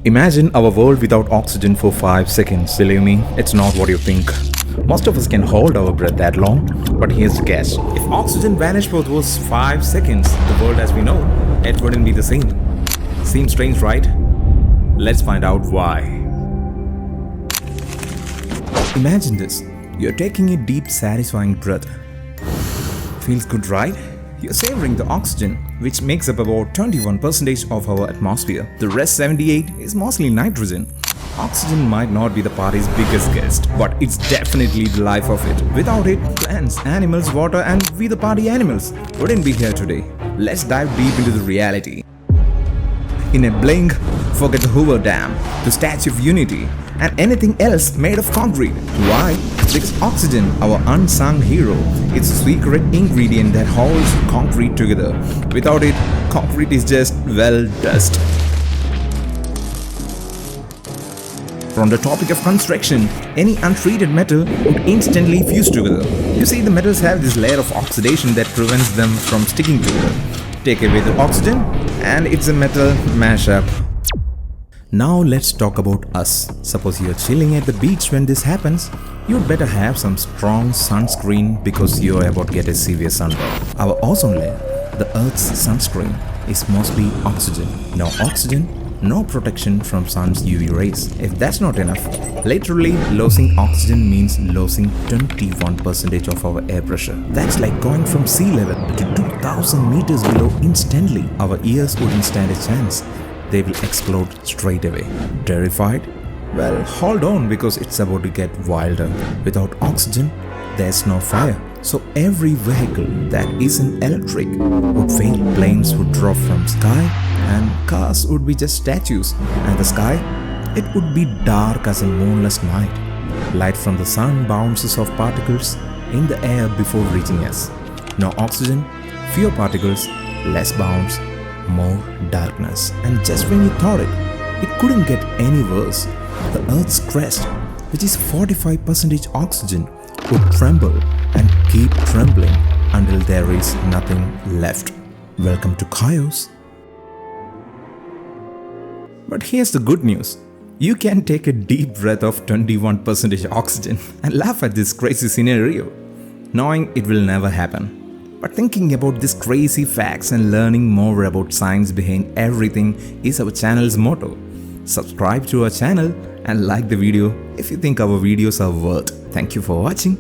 Imagine our world without oxygen for 5 seconds. Believe me, it's not what you think. Most of us can hold our breath that long, but here's the catch. If oxygen vanished for those 5 seconds, the world as we know, it wouldn't be the same. Seems strange, right? Let's find out why. Imagine this. You're taking a deep, satisfying breath. Feels good, right? You're savoring the oxygen, which makes up about 21% of our atmosphere. The rest 78 is mostly nitrogen. Oxygen might not be the party's biggest guest, but it's definitely the life of it. Without it, plants, animals, water, and we the party animals wouldn't be here today. Let's dive deep into the reality. In a blink, forget the Hoover Dam, the Statue of Unity, and anything else made of concrete. Why? Because oxygen, our unsung hero, is a secret ingredient that holds concrete together. Without it, concrete is just, well, dust. From the topic of construction, any untreated metal would instantly fuse together. You see, the metals have this layer of oxidation that prevents them from sticking together. Take away the oxygen, and it's a metal mashup. Now let's talk about us. Suppose you're chilling at the beach when this happens. You'd better have some strong sunscreen because you're about to get a severe sunburn. Our ozone layer, the Earth's sunscreen, is mostly oxygen. No oxygen, no protection from sun's UV rays. If that's not enough, literally losing oxygen means losing 21% of our air pressure. That's like going from sea level to 2,000 meters below instantly. Our ears wouldn't stand a chance. They will explode straight away. Terrified? Well, hold on because it's about to get wilder. Without oxygen, there's no fire. So every vehicle that isn't electric would fail. Planes would drop from sky and cars would be just statues. And the sky, it would be dark as a moonless night. Light from the sun bounces off particles in the air before reaching us. No oxygen, fewer particles, less bounce, more darkness. And just when you thought it couldn't get any worse, the Earth's crust, which is 45% oxygen, would tremble and keep trembling until there is nothing left. Welcome to chaos. But here's the good news. You can take a deep breath of 21% oxygen and laugh at this crazy scenario, knowing it will never happen. But thinking about these crazy facts and learning more about science behind everything is our channel's motto. Subscribe to our channel and like the video if you think our videos are worth. Thank you for watching.